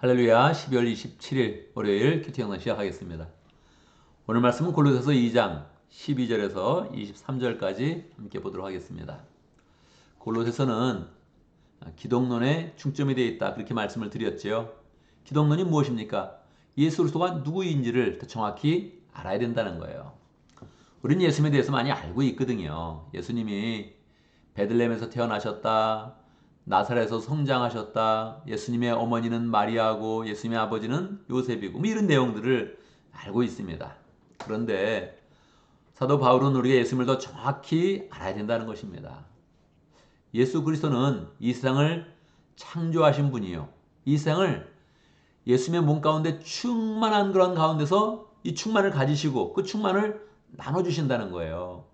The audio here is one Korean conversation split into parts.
할렐루야. 12월 27일 월요일 큐티 영상 시작하겠습니다. 오늘 말씀은 골로새서 2장 12절에서 23절까지 함께 보도록 하겠습니다. 골로새서는 기독론에 중점이 되어 있다, 그렇게 말씀을 드렸지요. 기독론이 무엇입니까? 예수 그리스도가 누구인지를 더 정확히 알아야 된다는 거예요. 우리는 예수님에 대해서 많이 알고 있거든요. 예수님이 베들레헴에서 태어나셨다, 나사렛에서 성장하셨다, 예수님의 어머니는 마리아고 예수님의 아버지는 요셉이고 뭐 이런 내용들을 알고 있습니다. 그런데 사도 바울은 우리가 예수님을 더 정확히 알아야 된다는 것입니다. 예수 그리스도는 이 세상을 창조하신 분이요, 이 세상을 예수님의 몸 가운데 충만한 그런 가운데서 이 충만을 가지시고 그 충만을 나눠주신다는 거예요.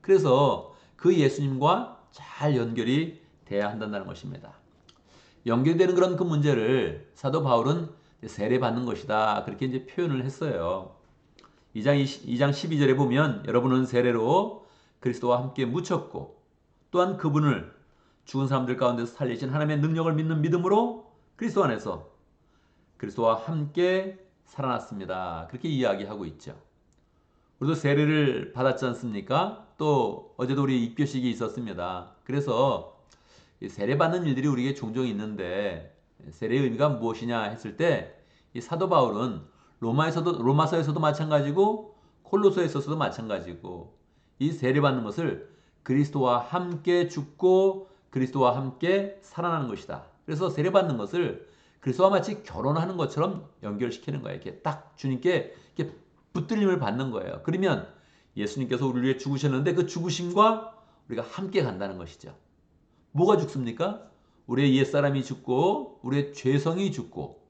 그래서 그 예수님과 잘 연결이 돼야 한다는 것입니다. 연결되는 그런 그 문제를 사도 바울은 세례받는 것이다, 그렇게 이제 표현을 했어요. 2장 12절에 보면 여러분은 세례로 그리스도와 함께 묻혔고 또한 그분을 죽은 사람들 가운데서 살리신 하나님의 능력을 믿는 믿음으로 그리스도 안에서 그리스도와 함께 살아났습니다, 그렇게 이야기하고 있죠. 우리도 세례를 받았지 않습니까? 또 어제도 우리 입교식이 있었습니다. 그래서 세례받는 일들이 우리에게 종종 있는데 세례의 의미가 무엇이냐 했을 때 이 사도 바울은 로마서에서도 마찬가지고 콜로서에서도 마찬가지고 이 세례받는 것을 그리스도와 함께 죽고 그리스도와 함께 살아나는 것이다. 그래서 세례받는 것을 그리스도와 마치 결혼하는 것처럼 연결시키는 거예요. 이렇게 딱 주님께 이렇게 붙들림을 받는 거예요. 그러면 예수님께서 우리를 위해 죽으셨는데 그 죽으심과 우리가 함께 간다는 것이죠. 뭐가 죽습니까? 우리의 옛사람이 죽고 우리의 죄성이 죽고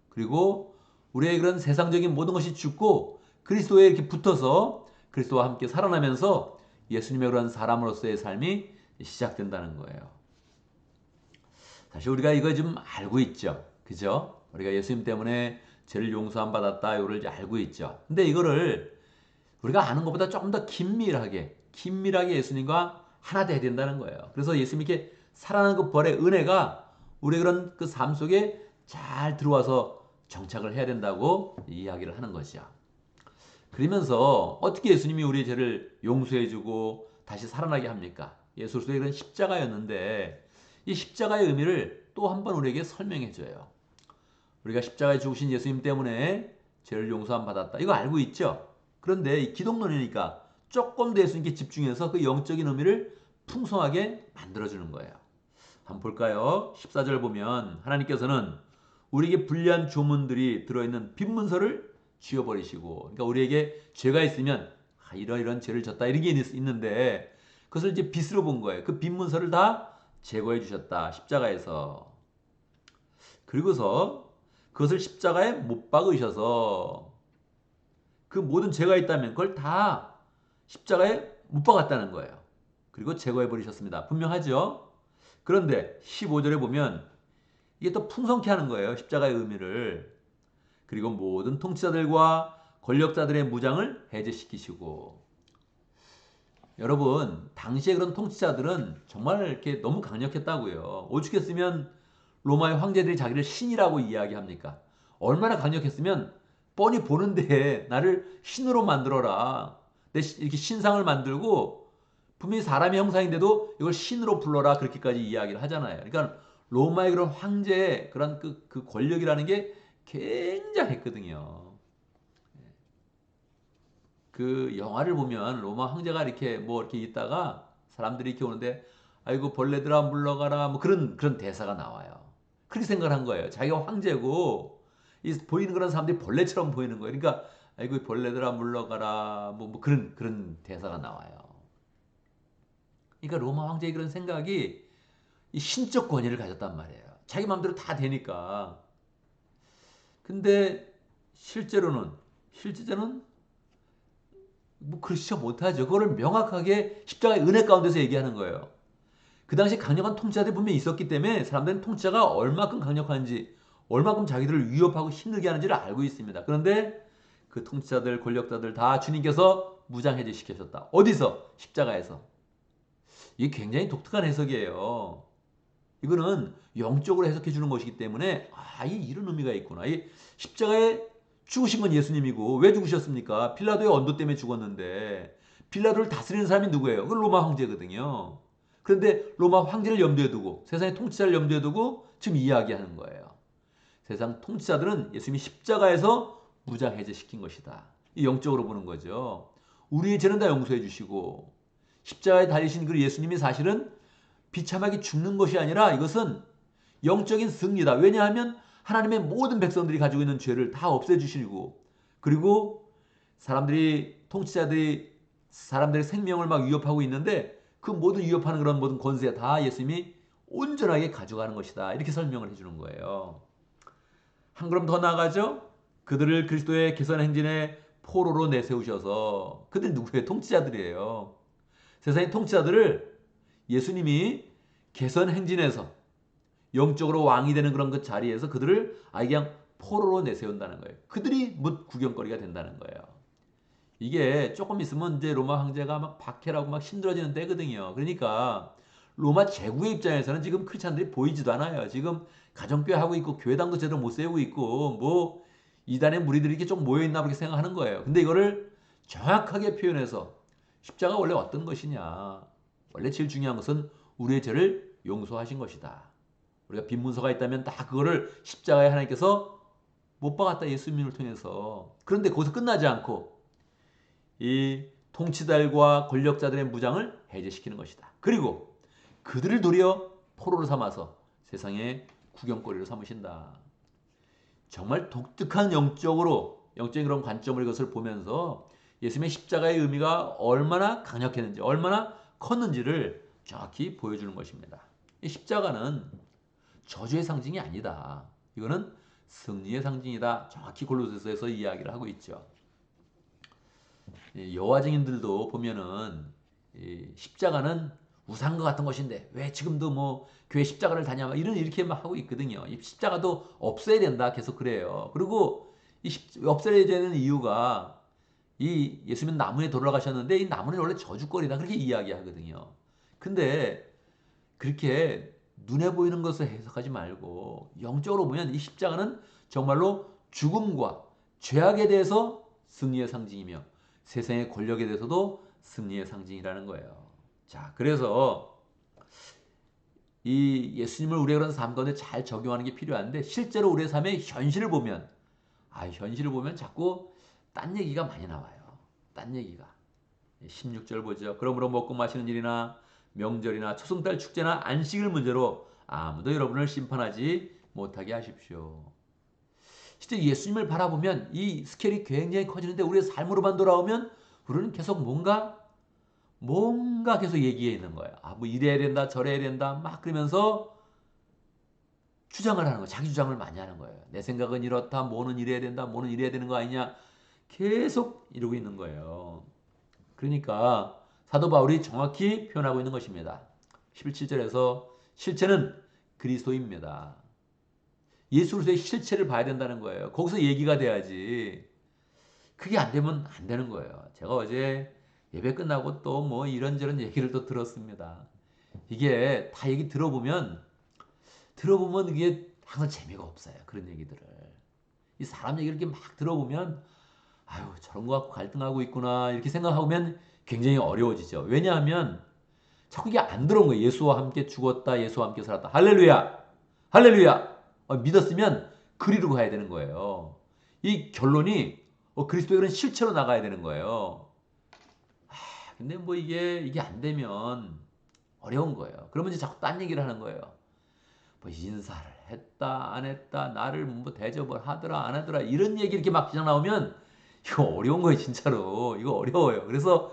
그리고 우리의 그런 세상적인 모든 것이 죽고 그리스도에 이렇게 붙어서 그리스도와 함께 살아나면서 예수님의 그런 사람으로서의 삶이 시작된다는 거예요. 사실 우리가 이거 좀 알고 있죠. 그죠? 우리가 예수님 때문에 죄를 용서함 받았다, 이거를 이제 알고 있죠. 근데 이거를 우리가 아는 것보다 조금 더 긴밀하게 예수님과 하나 돼야 된다는 거예요. 그래서 예수님이 이렇게 살아나는 그 벌의 은혜가 우리 그런 그 삶 속에 잘 들어와서 정착을 해야 된다고 이야기를 하는 거죠. 그러면서 어떻게 예수님이 우리의 죄를 용서해주고 다시 살아나게 합니까? 예수 그리스도의 그런 십자가였는데 이 십자가의 의미를 또 한 번 우리에게 설명해줘요. 우리가 십자가에 죽으신 예수님 때문에 죄를 용서함 받았다, 이거 알고 있죠? 그런데 이 기독론이니까 조금 더 예수님께 집중해서 그 영적인 의미를 풍성하게 만들어주는 거예요. 한번 볼까요? 14절 보면 하나님께서는 우리에게 불리한 조문들이 들어있는 빈 문서를 지워버리시고, 그러니까 우리에게 죄가 있으면 이런 죄를 졌다 이런 게 있는데 그것을 이제 빚으로 본 거예요. 그 빈 문서를 다 제거해 주셨다, 십자가에서. 그리고서 그것을 십자가에 못 박으셔서 그 모든 죄가 있다면 그걸 다 십자가에 못 박았다는 거예요. 그리고 제거해 버리셨습니다. 분명하죠? 그런데 15절에 보면 이게 또 풍성케 하는 거예요, 십자가의 의미를. 그리고 모든 통치자들과 권력자들의 무장을 해제시키시고. 여러분, 당시에 그런 통치자들은 정말 이렇게 너무 강력했다고요. 오죽했으면 로마의 황제들이 자기를 신이라고 이야기합니까? 얼마나 강력했으면 뻔히 보는데 나를 신으로 만들어라, 이렇게 신상을 만들고 분명히 사람의 형상인데도 이걸 신으로 불러라, 그렇게까지 이야기를 하잖아요. 그러니까 로마의 그런 황제의 그런 그 권력이라는 게 굉장했거든요. 그 영화를 보면 로마 황제가 이렇게 뭐 이렇게 있다가 사람들이 이렇게 오는데 아이고 벌레들아 물러가라, 뭐 그런 대사가 나와요. 그렇게 생각을 한 거예요. 자기가 황제고 이 보이는 그런 사람들이 벌레처럼 보이는 거예요. 그러니까 아이고 벌레들아 물러가라, 뭐 그런 대사가 나와요. 그러니까 로마 황제의 그런 생각이 이 신적 권위를 가졌단 말이에요. 자기 마음대로 다 되니까. 근데 실제로는 뭐 그렇지 못하죠. 그거를 명확하게 십자가의 은혜 가운데서 얘기하는 거예요. 그 당시 강력한 통치자들이 분명히 있었기 때문에 사람들은 통치자가 얼마큼 강력한지, 얼마큼 자기들을 위협하고 힘들게 하는지를 알고 있습니다. 그런데 그 통치자들, 권력자들 다 주님께서 무장해제 시키셨다. 어디서? 십자가에서. 이게 굉장히 독특한 해석이에요. 이거는 영적으로 해석해 주는 것이기 때문에 이런 의미가 있구나. 이 십자가에 죽으신 건 예수님이고 왜 죽으셨습니까? 빌라도의 언도 때문에 죽었는데 빌라도를 다스리는 사람이 누구예요? 그 로마 황제거든요. 그런데 로마 황제를 염두에 두고 세상의 통치자를 염두에 두고 지금 이야기하는 거예요. 세상 통치자들은 예수님이 십자가에서 무장해제시킨 것이다. 이 영적으로 보는 거죠. 우리의 죄는 다 용서해 주시고 십자가에 달리신 그 예수님이 사실은 비참하게 죽는 것이 아니라 이것은 영적인 승리다. 왜냐하면 하나님의 모든 백성들이 가지고 있는 죄를 다 없애주시고 그리고 통치자들이 사람들의 생명을 막 위협하고 있는데 그 모든 위협하는 그런 모든 권세 다 예수님이 온전하게 가져가는 것이다. 이렇게 설명을 해주는 거예요. 한 걸음 더 나아가죠. 그들을 그리스도의 개선 행진의 포로로 내세우셔서 그들 누구예요? 통치자들이에요. 세상의 통치자들을 예수님이 개선 행진에서 영적으로 왕이 되는 그런 그 자리에서 그들을 그냥 포로로 내세운다는 거예요. 그들이 못 구경거리가 된다는 거예요. 이게 조금 있으면 이제 로마 황제가 막 박해라고 막 힘들어지는 때거든요. 그러니까 로마 제국의 입장에서는 지금 크리스찬들이 보이지도 않아요. 지금 가정교회 하고 있고 교회당도 제대로 못 세우고 있고 뭐 이단의 무리들이 이렇게 좀 모여 있나 그렇게 생각하는 거예요. 근데 이거를 정확하게 표현해서 십자가 원래 어떤 것이냐? 원래 제일 중요한 것은 우리의 죄를 용서하신 것이다. 우리가 빈 문서가 있다면 다 그거를 십자가에 하나님께서 못 박았다. 예수님을 통해서. 그런데 거기서 끝나지 않고 이 통치자들과 권력자들의 무장을 해제시키는 것이다. 그리고 그들을 도리어 포로로 삼아서 세상의 구경거리로 삼으신다. 정말 독특한 영적인 그런 관점으로 이것을 보면서 예수님의 십자가의 의미가 얼마나 강력했는지 얼마나 컸는지를 정확히 보여주는 것입니다. 이 십자가는 저주의 상징이 아니다. 이거는 승리의 상징이다. 정확히 골로새서에서 이야기를 하고 있죠. 여호와 증인들도 보면은 십자가는 우상과 같은 것인데 왜 지금도 뭐 교회 십자가를 다냐 이렇게 막 하고 있거든요. 이 십자가도 없애야 된다. 계속 그래요. 그리고 없애야 되는 이유가 이 예수님은 나무에 돌아가셨는데 이 나무는 원래 저주거리다. 그렇게 이야기하거든요. 근데 그렇게 눈에 보이는 것을 해석하지 말고 영적으로 보면 이 십자가는 정말로 죽음과 죄악에 대해서 승리의 상징이며 세상의 권력에 대해서도 승리의 상징이라는 거예요. 자, 그래서 이 예수님을 우리의 그런 삶 가운데 잘 적용하는 게 필요한데 실제로 우리의 삶의 현실을 보면 자꾸 딴 얘기가 많이 나와요. 딴 얘기가. 16절 보죠. 그러므로 먹고 마시는 일이나 명절이나 초승달 축제나 안식일 문제로 아무도 여러분을 심판하지 못하게 하십시오. 진짜 예수님을 바라보면 이 스케일이 굉장히 커지는데 우리의 삶으로만 돌아오면 우리는 계속 뭔가 계속 얘기해 있는 거예요. 뭐 이래야 된다, 저래야 된다, 막 그러면서 주장을 하는 거예요. 자기 주장을 많이 하는 거예요. 내 생각은 이렇다, 뭐는 이래야 된다, 뭐는 이래야 되는 거 아니냐. 계속 이러고 있는 거예요. 그러니까 사도 바울이 정확히 표현하고 있는 것입니다. 17절에서 실체는 그리스도입니다. 예수 그리스도의 실체를 봐야 된다는 거예요. 거기서 얘기가 돼야지. 그게 안 되면 안 되는 거예요. 제가 어제 예배 끝나고 또 뭐 이런저런 얘기를 또 들었습니다. 이게 다 얘기 들어보면 이게 항상 재미가 없어요. 그런 얘기들을. 이 사람 얘기를 이렇게 막 들어보면 저런 거 갖고 갈등하고 있구나 이렇게 생각하면 굉장히 어려워지죠. 왜냐하면 자꾸 이게 안 들어온 거예요. 예수와 함께 죽었다. 예수와 함께 살았다. 할렐루야. 할렐루야. 믿었으면 그리로 가야 되는 거예요. 이 결론이 그리스도의 그런 실체로 나가야 되는 거예요. 근데 뭐 이게 안 되면 어려운 거예요. 그러면 이제 자꾸 딴 얘기를 하는 거예요. 뭐 인사를 했다 안 했다 나를 뭐 대접을 하더라 안 하더라 이런 얘기 이렇게 막 그냥 나오면 이거 어려운 거예요. 진짜로 이거 어려워요. 그래서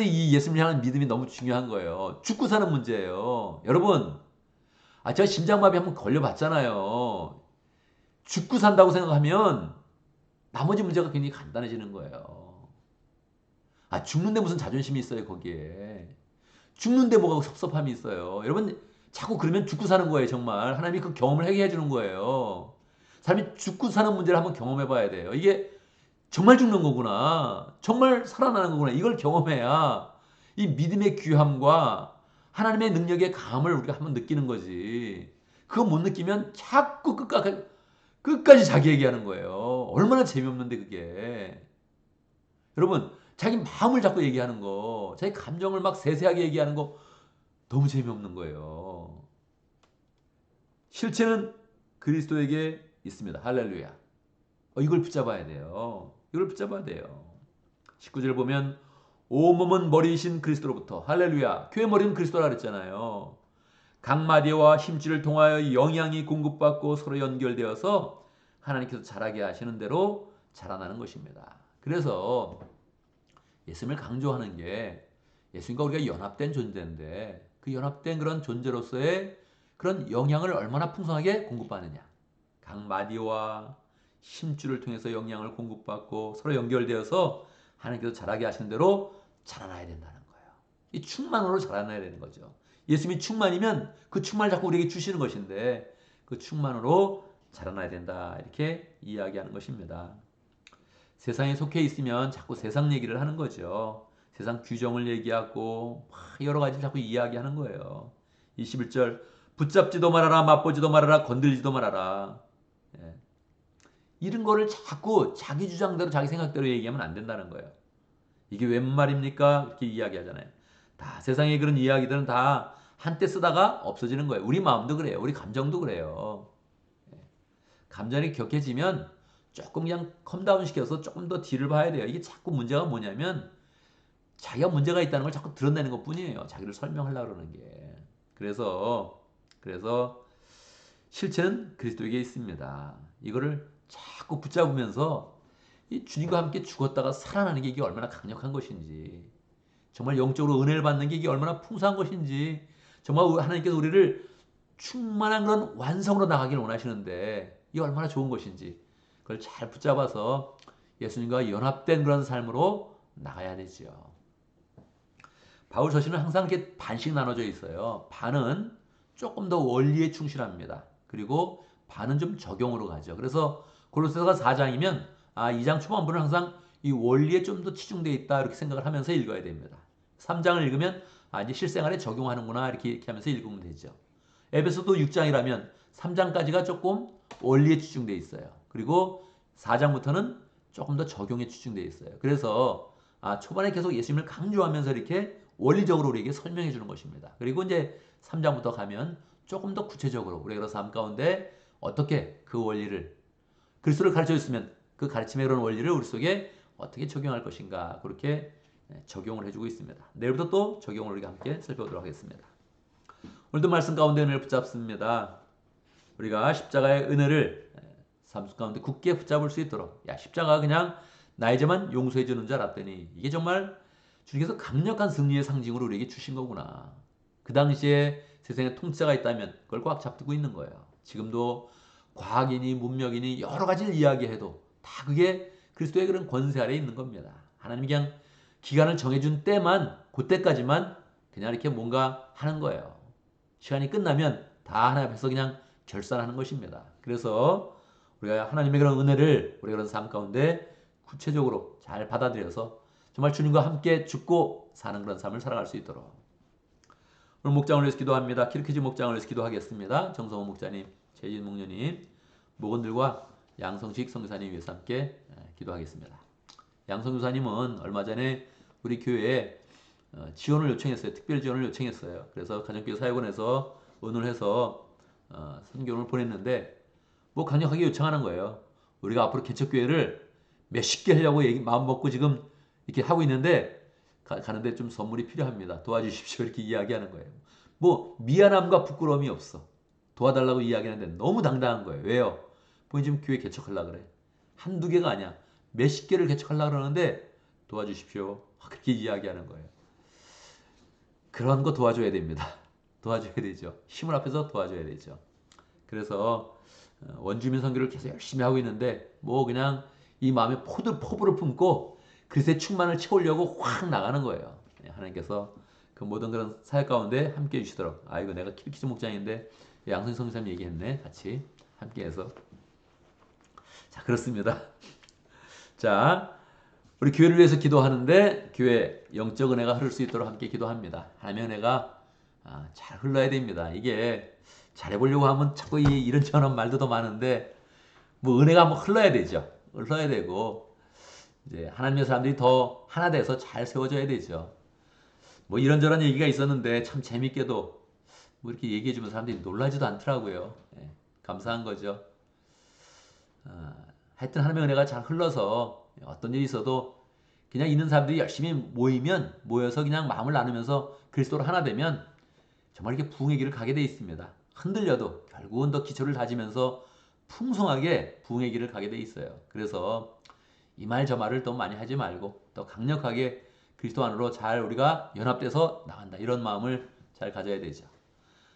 이 예수님을 향한 믿음이 너무 중요한 거예요. 죽고 사는 문제예요. 여러분 제가 심장마비 한번 걸려봤잖아요. 죽고 산다고 생각하면 나머지 문제가 굉장히 간단해지는 거예요. 죽는데 무슨 자존심이 있어요, 거기에. 죽는데 뭐가 섭섭함이 있어요. 여러분, 자꾸 그러면 죽고 사는 거예요, 정말. 하나님이 그 경험을 하게 해주는 거예요. 사람이 죽고 사는 문제를 한번 경험해 봐야 돼요. 이게 정말 죽는 거구나. 정말 살아나는 거구나. 이걸 경험해야 이 믿음의 귀함과 하나님의 능력의 강함을 우리가 한번 느끼는 거지. 그거 못 느끼면 자꾸 끝까지 자기 얘기하는 거예요. 얼마나 재미없는데 그게. 여러분, 자기 마음을 자꾸 얘기하는 거, 자기 감정을 막 세세하게 얘기하는 거 너무 재미없는 거예요. 실체는 그리스도에게 있습니다. 할렐루야. 이걸 붙잡아야 돼요. 이걸 붙잡아야 돼요. 19절 보면 온몸은 머리이신 그리스도로부터, 할렐루야. 교회 머리는 그리스도라 그랬잖아요. 각 마디와 힘줄을 통하여 영향이 공급받고 서로 연결되어서 하나님께서 자라게 하시는 대로 자라나는 것입니다. 그래서 예수님을 강조하는 게, 예수님과 우리가 연합된 존재인데 그 연합된 그런 존재로서의 그런 영향을 얼마나 풍성하게 공급받느냐. 각 마디와 힘줄을 통해서 영향을 공급받고 서로 연결되어서 하나님께서 자라게 하시는 대로 자라나야 된다는 거예요. 이 충만으로 자라나야 되는 거죠. 예수님이 충만이면 그 충만을 자꾸 우리에게 주시는 것인데 그 충만으로 자라나야 된다. 이렇게 이야기하는 것입니다. 세상에 속해 있으면 자꾸 세상 얘기를 하는 거죠. 세상 규정을 얘기하고 여러 가지 자꾸 이야기하는 거예요. 21절 붙잡지도 말아라, 맛보지도 말아라, 건들지도 말아라. 예. 이런 거를 자꾸 자기 주장대로 자기 생각대로 얘기하면 안 된다는 거예요. 이게 웬 말입니까? 이렇게 이야기하잖아요. 다 세상의 그런 이야기들은 다 한때 쓰다가 없어지는 거예요. 우리 마음도 그래요. 우리 감정도 그래요. 예. 감정이 격해지면 조금 그냥 컴다운 시켜서 조금 더 뒤를 봐야 돼요. 이게 자꾸 문제가 뭐냐면 자기가 문제가 있다는 걸 자꾸 드러내는 것 뿐이에요. 자기를 설명하려고 그러는 게. 그래서 실체는 그리스도에게 있습니다. 이거를 자꾸 붙잡으면서 이 주님과 함께 죽었다가 살아나는 게 이게 얼마나 강력한 것인지, 정말 영적으로 은혜를 받는 게 이게 얼마나 풍성한 것인지, 정말 하나님께서 우리를 충만한 그런 완성으로 나가기를 원하시는데 이게 얼마나 좋은 것인지 그걸 잘 붙잡아서 예수님과 연합된 그런 삶으로 나가야 되죠. 바울 서신은 항상 이렇게 반씩 나눠져 있어요. 반은 조금 더 원리에 충실합니다. 그리고 반은 좀 적용으로 가죠. 그래서 골로새서가 4장이면 2장 초반부는 항상 이 원리에 좀 더 치중되어 있다 이렇게 생각을 하면서 읽어야 됩니다. 3장을 읽으면 이제 실생활에 적용하는구나 이렇게 하면서 읽으면 되죠. 에베소도 6장이라면 3장까지가 조금 원리에 치중되어 있어요. 그리고 4장부터는 조금 더 적용에 치중되어 있어요. 그래서 초반에 계속 예수님을 강조하면서 이렇게 원리적으로 우리에게 설명해 주는 것입니다. 그리고 이제 3장부터 가면 조금 더 구체적으로 우리가 삶 가운데 어떻게 그 원리를, 그리스도를 가르쳐 줬으면 그 가르침의 그런 원리를 우리 속에 어떻게 적용할 것인가, 그렇게 적용을 해주고 있습니다. 내일부터 또 적용을 우리가 함께 살펴보도록 하겠습니다. 오늘도 말씀 가운데 은혜를 붙잡습니다. 우리가 십자가의 은혜를 삶 가운데 굳게 붙잡을 수 있도록, 십자가가 그냥 나의 죄만 용서해 주는 줄 알았더니 이게 정말 주님께서 강력한 승리의 상징으로 우리에게 주신 거구나. 그 당시에 세상에 통치자가 있다면 그걸 꽉 잡고 있는 거예요. 지금도 과학이니 문명이니 여러 가지를 이야기해도 다 그게 그리스도의 그런 권세 아래에 있는 겁니다. 하나님이 그냥 기간을 정해준 때만, 그때까지만 그냥 이렇게 뭔가 하는 거예요. 시간이 끝나면 다 하나님 앞에서 그냥 결산하는 것입니다. 그래서 우리가 하나님의 그런 은혜를 우리 그런 삶 가운데 구체적으로 잘 받아들여서 정말 주님과 함께 죽고 사는 그런 삶을 살아갈 수 있도록 오늘 목장을 위해서 기도합니다. 키르키즈 목장을 위해서 기도하겠습니다. 정성호 목자님, 최진 목녀님, 목원들과 양성식 선교사님 위해서 함께 기도하겠습니다. 양성교사님은 얼마 전에 우리 교회에 지원을 요청했어요. 특별 지원을 요청했어요. 그래서 가정교회 사역원에서 의논해서 선교를 보냈는데 강력하게 요청하는 거예요. 우리가 앞으로 개척교회를 몇십 개 하려고 마음 먹고 지금 이렇게 하고 있는데 가는데 좀 선물이 필요합니다. 도와주십시오. 이렇게 이야기하는 거예요. 미안함과 부끄러움이 없어. 도와달라고 이야기하는데 너무 당당한 거예요. 왜요? 지금 교회 개척하려고 그래. 한두 개가 아니야. 몇십 개를 개척하려고 그러는데 도와주십시오. 그렇게 이야기하는 거예요. 그런 거 도와줘야 됩니다. 도와줘야 되죠. 힘을 앞에서 도와줘야 되죠. 그래서 원주민 선교를 계속 열심히 하고 있는데 그냥 이 마음에 포부를 품고 그리스도의 충만을 채우려고 확 나가는 거예요. 하나님께서 그 모든 그런 사역 가운데 함께 해주시도록. 이거 내가 키르키즈 목장인데 양선희 선교사님 얘기했네. 같이 함께해서. 자, 그렇습니다. 자, 우리 교회를 위해서 기도하는데 교회 영적 은혜가 흐를 수 있도록 함께 기도합니다. 하나님의 은혜가 잘 흘러야 됩니다. 이게 잘해보려고 하면 자꾸 이런저런 말도 더 많은데 뭐 은혜가 한번 흘러야 되죠. 흘러야 되고 이제 하나님의 사람들이 더 하나 돼서 잘 세워져야 되죠. 뭐 이런저런 얘기가 있었는데 참 재밌게도 뭐 이렇게 얘기해주면 사람들이 놀라지도 않더라고요. 예, 감사한 거죠. 하여튼 하나님의 은혜가 잘 흘러서 어떤 일이 있어도 그냥 있는 사람들이 열심히 모여서 그냥 마음을 나누면서 그리스도로 하나 되면 정말 이렇게 부흥의 길을 가게 돼 있습니다. 흔들려도 결국은 더 기초를 다지면서 풍성하게 부흥의 길을 가게 돼 있어요. 그래서 이 말 저 말을 또 많이 하지 말고 더 강력하게 그리스도 안으로 잘 우리가 연합돼서 나간다. 이런 마음을 잘 가져야 되죠.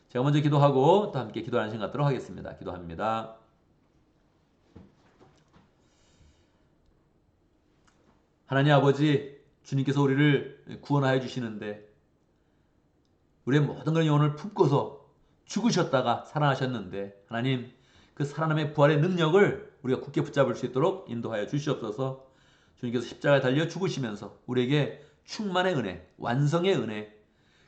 제가 먼저 기도하고 또 함께 기도하는 시간 갖도록 하겠습니다. 기도합니다. 하나님 아버지, 주님께서 우리를 구원하여 주시는데 우리의 모든 걸 영혼을 품고서 죽으셨다가 살아나셨는데 하나님 그 살아남의 부활의 능력을 우리가 굳게 붙잡을 수 있도록 인도하여 주시옵소서. 주님께서 십자가에 달려 죽으시면서 우리에게 충만의 은혜, 완성의 은혜,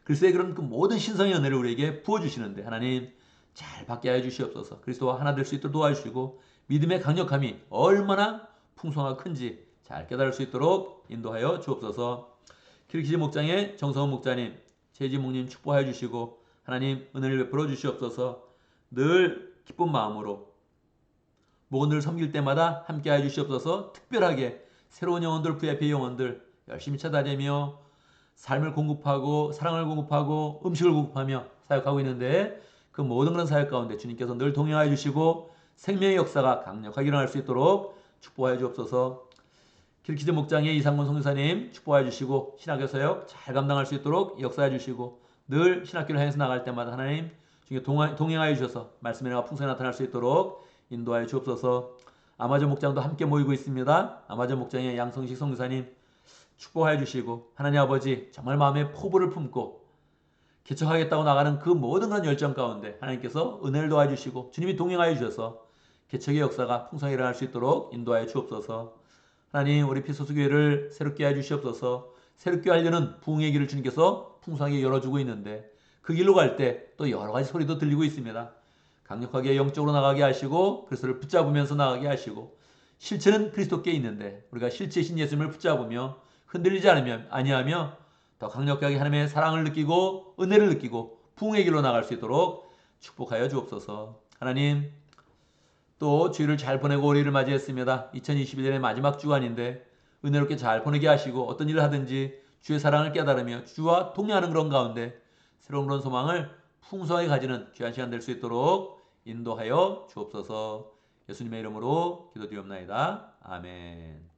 그리스도의 그런 그 모든 신성의 은혜를 우리에게 부어주시는데 하나님 잘 받게 하여 주시옵소서. 그리스도와 하나 될 수 있도록 도와주시고 믿음의 강력함이 얼마나 풍성하고 큰지 잘 깨달을 수 있도록 인도하여 주옵소서. kirkhi지 목장의 정성훈 목자님, 최지 목님 축복하여 주시고 하나님 은혜를 베풀어 주시옵소서. 늘 기쁜 마음으로 목원들 섬길 때마다 함께하여 주시옵소서. 특별하게 새로운 영혼들, VIP 영혼들 열심히 찾아내며 삶을 공급하고 사랑을 공급하고 음식을 공급하며 사역하고 있는데 그 모든 그런 사역 가운데 주님께서 늘 동행하여 주시고 생명의 역사가 강력하게 일어날 수 있도록 축복하여 주옵소서. kirkhi지 목장의 이상문 성교사님 축복하여 주시고 신학교 사역 잘 감당할 수 있도록 역사해 주시고 늘 신학교를 향해서 나갈 때마다 하나님 주님께 동행하여 주셔서 말씀의 은혜가 풍성히 나타날 수 있도록 인도하여 주옵소서. 아마존 목장도 함께 모이고 있습니다. 아마존 목장의 양성식 성교사님 축복하여 주시고 하나님 아버지 정말 마음에 포부를 품고 개척하겠다고 나가는 그 모든 그런 열정 가운데 하나님께서 은혜를 도와주시고 주님이 동행하여 주셔서 개척의 역사가 풍성히 일어날 수 있도록 인도하여 주옵소서. 하나님 우리 피소수교회를 새롭게 해 주시옵소서. 새롭게 하려는 부흥의 길을 주님께서 풍성하게 열어주고 있는데 그 길로 갈 때 또 여러 가지 소리도 들리고 있습니다. 강력하게 영적으로 나가게 하시고 그리스도를 붙잡으면서 나가게 하시고 실체는 그리스도께 있는데 우리가 실체이신 예수님을 붙잡으며 흔들리지 아니하며 더 강력하게 하나님의 사랑을 느끼고 은혜를 느끼고 부흥의 길로 나갈 수 있도록 축복하여 주옵소서. 하나님 또 주일을 잘 보내고 올해를 맞이했습니다. 2021년의 마지막 주간인데 은혜롭게 잘 보내게 하시고 어떤 일을 하든지 주의 사랑을 깨달으며 주와 동행하는 그런 가운데 새로운 그런 소망을 풍성하게 가지는 귀한 시간 될 수 있도록 인도하여 주옵소서. 예수님의 이름으로 기도드리옵나이다. 아멘.